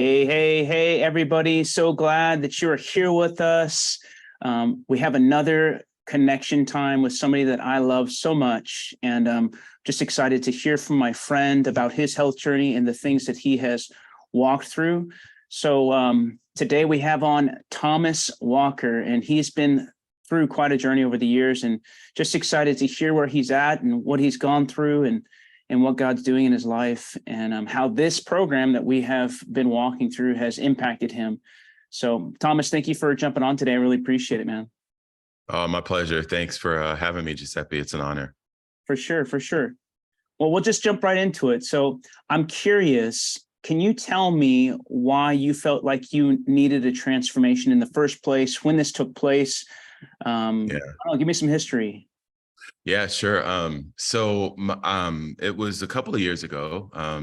Hey, everybody. So glad that you're here with us. We have another connection time with somebody that I love so much. And just excited to hear from my friend about his health journey and the things that he has walked through. So today we have on Thomas Walker, and he's been through quite a journey over the years, and just excited to hear where he's at and what he's gone through and what God's doing in his life, and how this program that we have been walking through has impacted him. So, Thomas, thank you for jumping on today. I really appreciate it, man. Oh, my pleasure. Thanks for having me, Giuseppe. It's an honor. For sure. Well, we'll just jump right into it. So I'm curious, can you tell me why you felt like you needed a transformation in the first place, when this took place? Give me some history. Yeah, sure. It was a couple of years ago, I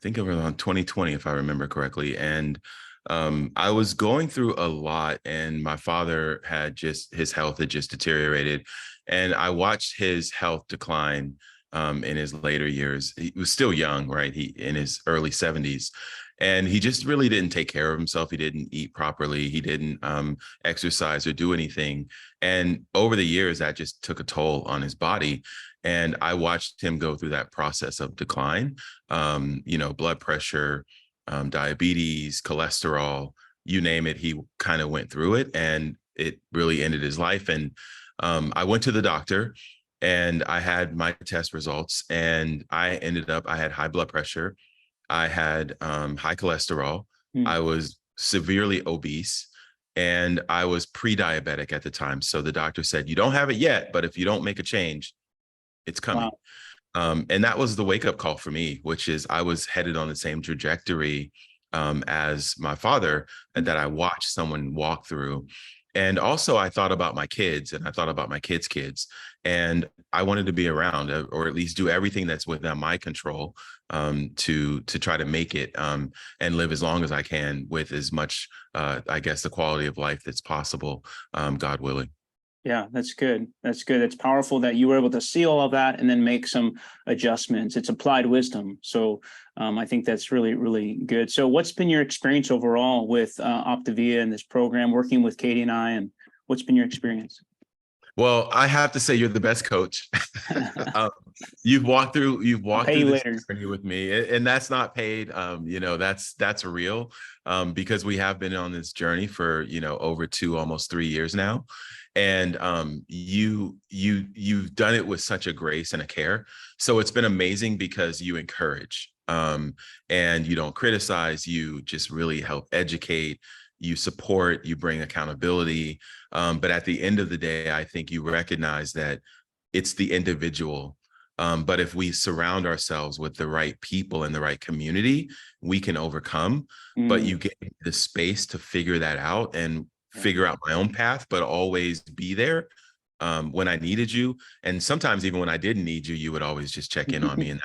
think it was around 2020, if I remember correctly. And I was going through a lot, and my father his health had just deteriorated. And I watched his health decline in his later years. He was still young, right? He in his early 70s. And he just really didn't take care of himself. He didn't eat properly. He didn't exercise or do anything. And over the years, that just took a toll on his body. And I watched him go through that process of decline, blood pressure, diabetes, cholesterol, you name it. He kind of went through it, and it really ended his life. And I went to the doctor, and I had my test results, and I had high blood pressure. I had high cholesterol. I was severely obese, and I was pre-diabetic at the time. So the doctor said, you don't have it yet, but if you don't make a change, it's coming. Wow. And that was the wake-up call for me, which is I was headed on the same trajectory as my father, and that I watched someone walk through. And also I thought about my kids, and I thought about my kids' kids, and I wanted to be around, or at least do everything that's within my control to try to make it and live as long as I can with as much, the quality of life that's possible, God willing. Yeah, that's good. It's powerful that you were able to see all of that and then make some adjustments. It's applied wisdom. So I think that's really, really good. So what's been your experience overall with Optavia and this program, working with Katie and I, and what's been your experience? Well, I have to say you're the best coach. You've walked through this journey with me, and that's not paid. That's real, because we have been on this journey for over almost 3 years now. And you've done it with such a grace and a care. So it's been amazing because you encourage, and you don't criticize. You just really help educate, you support, you bring accountability. But at the end of the day, I think you recognize that it's the individual. But if we surround ourselves with the right people and the right community, we can overcome. But you get the space to figure that out and figure out my own path, but always be there when I needed you. And sometimes even when I didn't need you, you would always just check in on me. And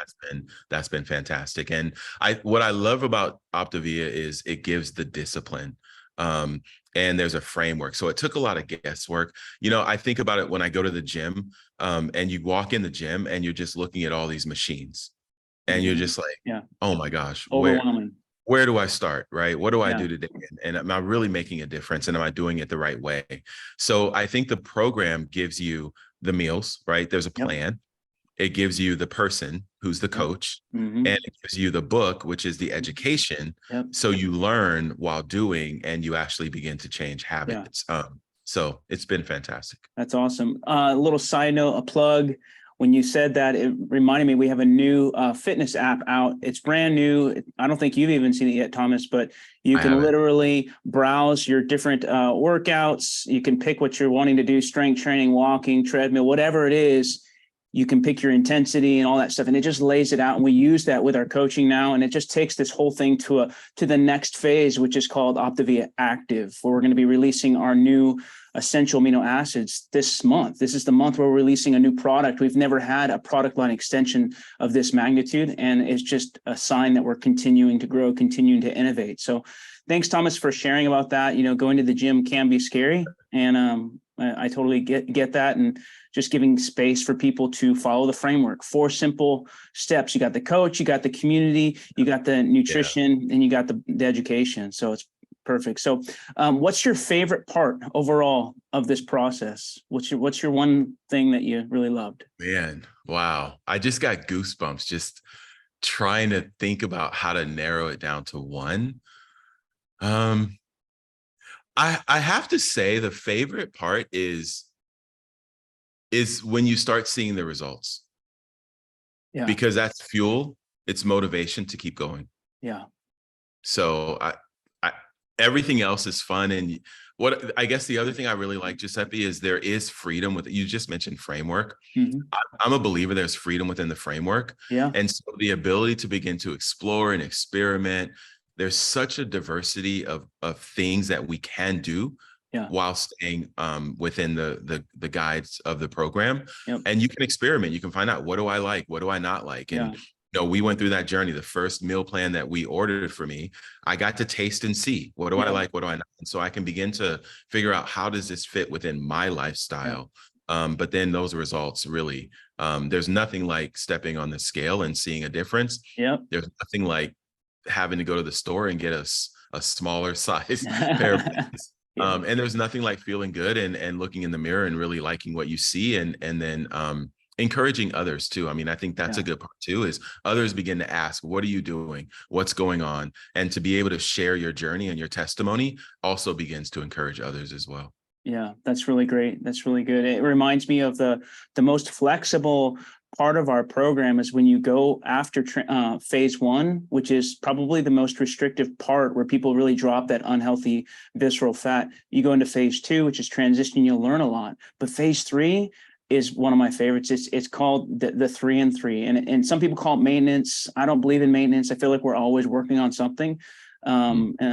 that's been fantastic. And what I love about Optavia is it gives the discipline. And there's a framework. So it took a lot of guesswork. I think about it when I go to the gym, and you walk in the gym and you're just looking at all these machines, and you're just like, oh my gosh, where do I start, right? What do I do today? And am I really making a difference? And am I doing it the right way? So I think the program gives you the meals, right? There's a plan. It gives you the person who's the coach, and it gives you the book, which is the education. So you learn while doing, and you actually begin to change habits. So it's been fantastic. That's awesome. A little side note, a plug. When you said that, it reminded me we have a new fitness app out. It's brand new. I don't think you've even seen it yet, Thomas, but you can literally browse your different workouts. You can pick what you're wanting to do, strength training, walking, treadmill, whatever it is. You can pick your intensity and all that stuff, and it just lays it out. And we use that with our coaching now, and it just takes this whole thing to the next phase, which is called Optavia Active, where we're going to be releasing our new essential amino acids this month. This is the month where we're releasing a new product. We've never had a product line extension of this magnitude, and it's just a sign that we're continuing to grow, continuing to innovate. So thanks, Thomas, for sharing about that. Going to the gym can be scary, and I totally get that. And just giving space for people to follow the framework. 4 simple steps. You got the coach, you got the community, you got the nutrition, and you got the education. So it's perfect. So what's your favorite part overall of this process? What's your one thing that you really loved? Man, wow. I just got goosebumps just trying to think about how to narrow it down to one. I have to say the favorite part is when you start seeing the results. Yeah. Because that's fuel, it's motivation to keep going. Yeah. So I everything else is fun. And what I guess the other thing I really like, Giuseppe, is there is freedom with, you just mentioned framework. Mm-hmm. I'm a believer there's freedom within the framework. Yeah. And so the ability to begin to explore and experiment, there's such a diversity of things that we can do while staying within the guides of the program. Yep. And you can experiment. You can find out, what do I like? What do I not like? And we went through that journey. The first meal plan that we ordered for me, I got to taste and see, what do I like? What do I not? And so I can begin to figure out, how does this fit within my lifestyle? But then those results really, there's nothing like stepping on the scale and seeing a difference. There's nothing like having to go to the store and get a smaller size pair of pants. And there's nothing like feeling good and looking in the mirror and really liking what you see, and then encouraging others too. I mean, I think that's a good part too, is others begin to ask, what are you doing? What's going on? And to be able to share your journey and your testimony also begins to encourage others as well. Yeah, that's really great. That's really good. It reminds me of the most flexible part of our program is when you go after phase 1, which is probably the most restrictive part, where people really drop that unhealthy visceral fat. You go into phase 2, which is transition. You'll learn a lot. But phase 3 is one of my favorites. It's called the 3 and 3, and some people call it maintenance. I don't believe in maintenance. I feel like we're always working on something. That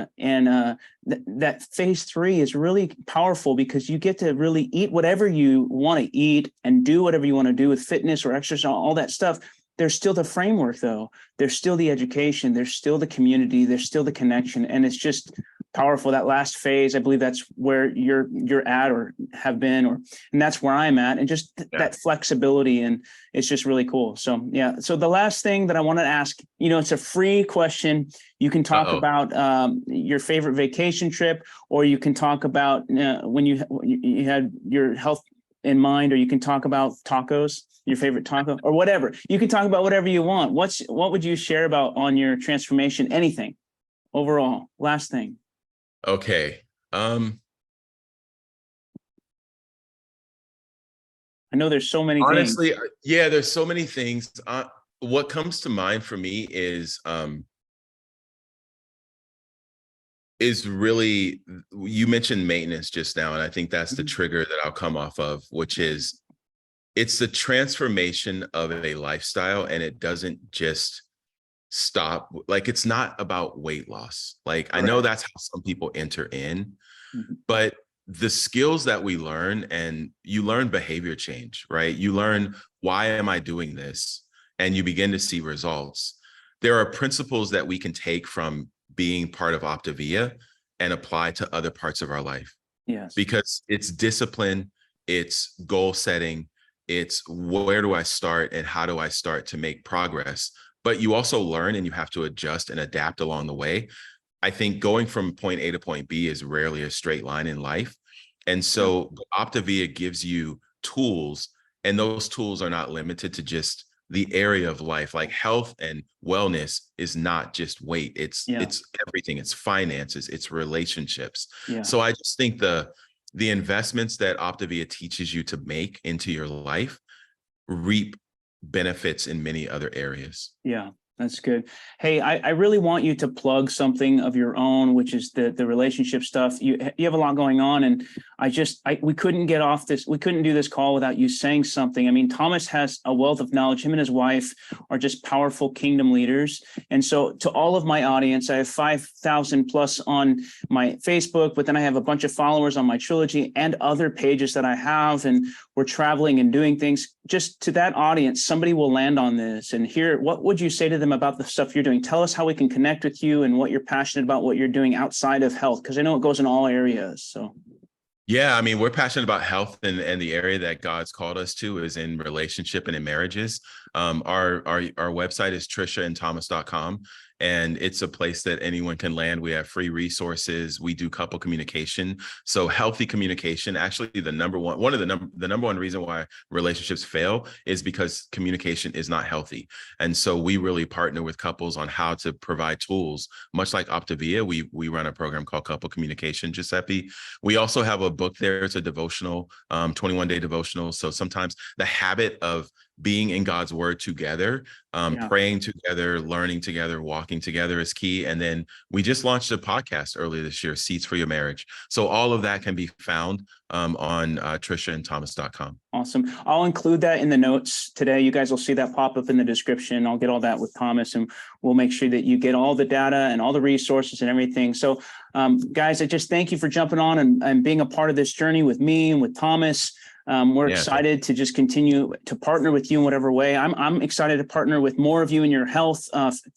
phase 3 is really powerful, because you get to really eat whatever you want to eat and do whatever you want to do with fitness or exercise, all that stuff. There's still the framework, though. There's still the education. There's still the community. There's still the connection, and it's just powerful. That last phase, I believe that's where you're at or have been, and that's where I'm at, and just that flexibility, and it's just really cool. So So the last thing that I want to ask, it's a free question. You can talk about your favorite vacation trip, or you can talk about when you had your health in mind, or you can talk about tacos, your favorite taco, or whatever. You can talk about whatever you want. What would you share about on your transformation? Anything overall. Last thing. Okay. I know there's so many honestly, things. There's so many things. What comes to mind for me is really, you mentioned maintenance just now, and I think that's the trigger that I'll come off of, which is, it's the transformation of a lifestyle, and it doesn't just stop. Like, it's not about weight loss. Like, I know that's how some people enter in, but the skills that we learn, and you learn behavior change, right? You learn, why am I doing this? And you begin to see results. There are principles that we can take from being part of Optavia and apply to other parts of our life. Yes. Because it's discipline, it's goal setting, it's where do I start and how do I start to make progress? But you also learn, and you have to adjust and adapt along the way. I think going from point A to point B is rarely a straight line in life. And so Optavia gives you tools, and those tools are not limited to just the area of life. Like, health and wellness is not just weight. It's everything. It's finances, it's relationships. So I just think the investments that Optavia teaches you to make into your life reap benefits in many other areas. Yeah, that's good. Hey, I really want you to plug something of your own, which is the relationship stuff. You have a lot going on, and we couldn't get off this. We couldn't do this call without you saying something. I mean, Thomas has a wealth of knowledge. Him and his wife are just powerful kingdom leaders. And so, to all of my audience, I have 5,000 plus on my Facebook, but then I have a bunch of followers on my Trilogy and other pages that I have, and we're traveling and doing things. Just to that audience, somebody will land on this and hear, what would you say to them about the stuff you're doing? Tell us how we can connect with you and what you're passionate about, what you're doing outside of health, because I know it goes in all areas. So Yeah, I mean, we're passionate about health, and the area that God's called us to is in relationship and in marriages. Our website is trishaandthomas.com, and it's a place that anyone can land. We have free resources. We do couple communication. So healthy communication, actually the number one reason why relationships fail is because communication is not healthy. And so we really partner with couples on how to provide tools, much like Optavia. We run a program called Couple Communication, Giuseppe. We also have a book there. It's a devotional, 21-day devotional. So sometimes the habit of being in God's word together, praying together, learning together, walking together is key. And then we just launched a podcast earlier this year, Seeds for Your Marriage. So all of that can be found on trishaandthomas.com. Awesome. I'll include that in the notes today. You guys will see that pop up in the description. I'll get all that with Thomas, and we'll make sure that you get all the data and all the resources and everything. So guys, I just thank you for jumping on and being a part of this journey with me and with Thomas. We're excited to just continue to partner with you in whatever way. I'm excited to partner with more of you in your health,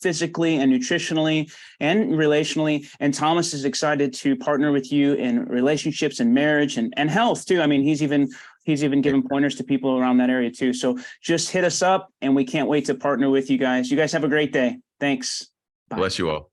physically and nutritionally and relationally. And Thomas is excited to partner with you in relationships and marriage and health too. I mean, he's even given pointers to people around that area too. So just hit us up, and we can't wait to partner with you guys. You guys have a great day. Thanks. Bye. Bless you all.